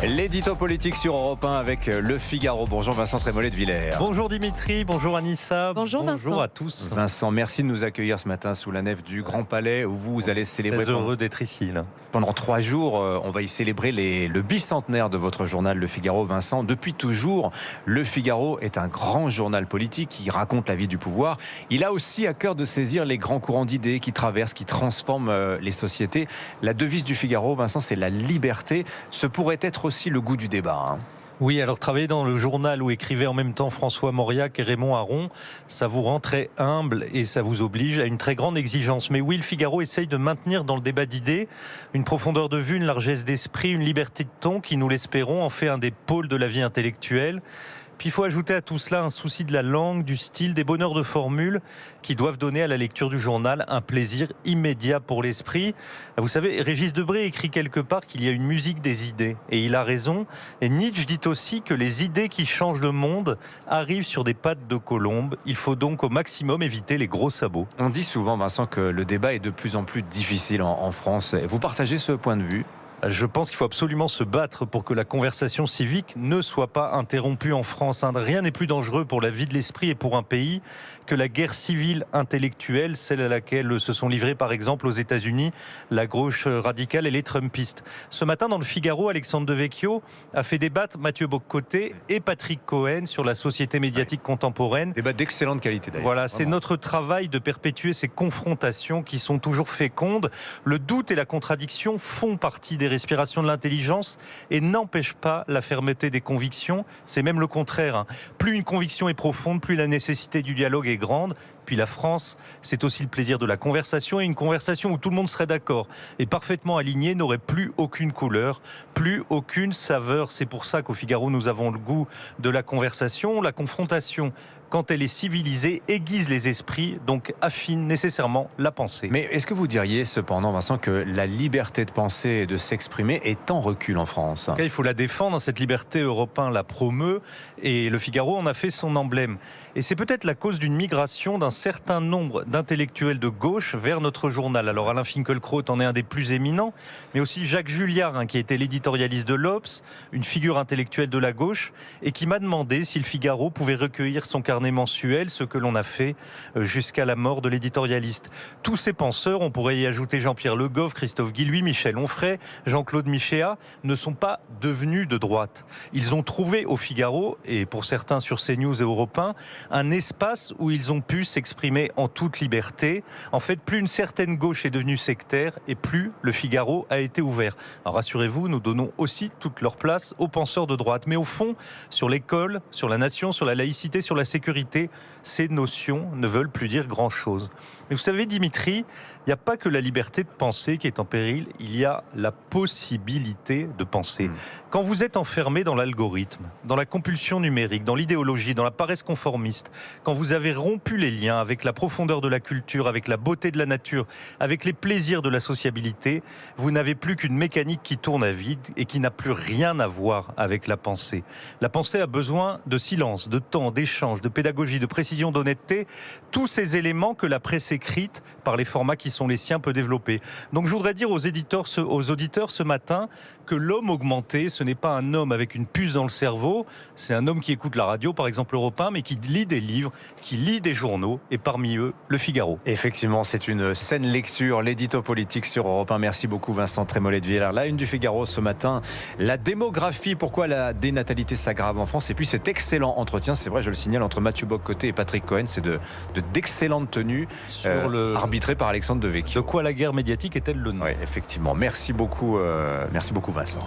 L'édito politique sur Europe 1 avec Le Figaro. Bonjour Vincent Trémollet de Villers. Bonjour Dimitri, bonjour Anissa. Bonjour Vincent. À tous. Vincent, merci de nous accueillir ce matin sous la nef du Grand Palais où vous allez célébrer. Très heureux d'être ici. Pendant 3 jours, on va y célébrer le bicentenaire de votre journal Le Figaro. Vincent, depuis toujours, Le Figaro est un grand journal politique qui raconte la vie du pouvoir. Il a aussi à cœur de saisir les grands courants d'idées qui traversent, qui transforment les sociétés. La devise du Figaro, Vincent, c'est la liberté. Ce pourrait être aussi le goût du débat. Oui, alors travailler dans le journal où écrivaient en même temps François Mauriac et Raymond Aron, ça vous rend très humble et ça vous oblige à une très grande exigence. Mais oui, le Figaro essaye de maintenir dans le débat d'idées une profondeur de vue, une largesse d'esprit, une liberté de ton qui, nous l'espérons, en fait un des pôles de la vie intellectuelle. Puis il faut ajouter à tout cela un souci de la langue, du style, des bonheurs de formules qui doivent donner à la lecture du journal un plaisir immédiat pour l'esprit. Vous savez, Régis Debray écrit quelque part qu'il y a une musique des idées. Et il a raison. Et Nietzsche dit aussi que les idées qui changent le monde arrivent sur des pattes de colombe. Il faut donc au maximum éviter les gros sabots. On dit souvent, Vincent, que le débat est de plus en plus difficile en France. Vous partagez ce point de vue ? Je pense qu'il faut absolument se battre pour que la conversation civique ne soit pas interrompue en France. Rien n'est plus dangereux pour la vie de l'esprit et pour un pays que la guerre civile intellectuelle, celle à laquelle se sont livrés par exemple aux États-Unis la gauche radicale et les Trumpistes. Ce matin dans le Figaro, Alexandre Devecchio a fait débattre Mathieu Bock-Côté et Patrick Cohen sur la société médiatique contemporaine. Débat d'excellente qualité d'ailleurs. Voilà, c'est notre travail de perpétuer ces confrontations qui sont toujours fécondes. Le doute et la contradiction font partie des respirations de l'intelligence et n'empêchent pas la fermeté des convictions. C'est même le contraire. Plus une conviction est profonde, plus la nécessité du dialogue est grande. Puis la France, c'est aussi le plaisir de la conversation et une conversation où tout le monde serait d'accord et parfaitement aligné n'aurait plus aucune couleur, plus aucune saveur. C'est pour ça qu'au Figaro, nous avons le goût de la conversation. La confrontation, quand elle est civilisée, aiguise les esprits, donc affine nécessairement la pensée. Mais est-ce que vous diriez cependant, Vincent, que la liberté de penser et de s'exprimer est en recul en France ? Il faut la défendre, cette liberté. Europe 1 la promeut et le Figaro en a fait son emblème. Et c'est peut-être la cause d'une migration d'un certain nombre d'intellectuels de gauche vers notre journal. Alors Alain Finkielkraut en est un des plus éminents, mais aussi Jacques Julliard, qui était l'éditorialiste de l'Obs, une figure intellectuelle de la gauche, et qui m'a demandé si le Figaro pouvait recueillir son carnet mensuel, ce que l'on a fait jusqu'à la mort de l'éditorialiste. Tous ces penseurs, on pourrait y ajouter Jean-Pierre Le Goff, Christophe Guilluy, Michel Onfray, Jean-Claude Michéa, ne sont pas devenus de droite. Ils ont trouvé au Figaro, et pour certains sur CNews et Europe 1, un espace où ils ont pu s'exprimer en toute liberté. En fait, plus une certaine gauche est devenue sectaire et plus le Figaro a été ouvert. Alors rassurez-vous, nous donnons aussi toute leur place aux penseurs de droite. Mais au fond, sur l'école, sur la nation, sur la laïcité, sur la sécurité, ces notions ne veulent plus dire grand-chose. Mais vous savez, Dimitri, il n'y a pas que la liberté de penser qui est en péril, il y a la possibilité de penser. Quand vous êtes enfermé dans l'algorithme, dans la compulsion numérique, dans l'idéologie, dans la paresse conformiste, quand vous avez rompu les liens avec la profondeur de la culture, avec la beauté de la nature, avec les plaisirs de la sociabilité, vous n'avez plus qu'une mécanique qui tourne à vide et qui n'a plus rien à voir avec la pensée. La pensée a besoin de silence, de temps, d'échange, de pédagogie, de précision, d'honnêteté, tous ces éléments que la presse écrite, par les formats qui sont les siens, peut développer. Donc je voudrais dire aux auditeurs ce matin que l'homme augmenté, ce n'est pas un homme avec une puce dans le cerveau, c'est un homme qui écoute la radio, par exemple Europe 1, mais qui lit des livres, qui lit des journaux, et parmi eux, Le Figaro. Effectivement, c'est une saine lecture, l'édito politique sur Europe 1. Merci beaucoup Vincent Trémollet de Villers. La une du Figaro ce matin, la démographie, pourquoi la dénatalité s'aggrave en France, et puis cet excellent entretien, c'est vrai, je le signale, entre Mathieu Bock-Côté et Patrick Cohen, c'est d'excellentes tenues, arbitrées par Alexandre Devecchio. De quoi la guerre médiatique est-elle le nom ? Oui, effectivement. Merci beaucoup Vincent.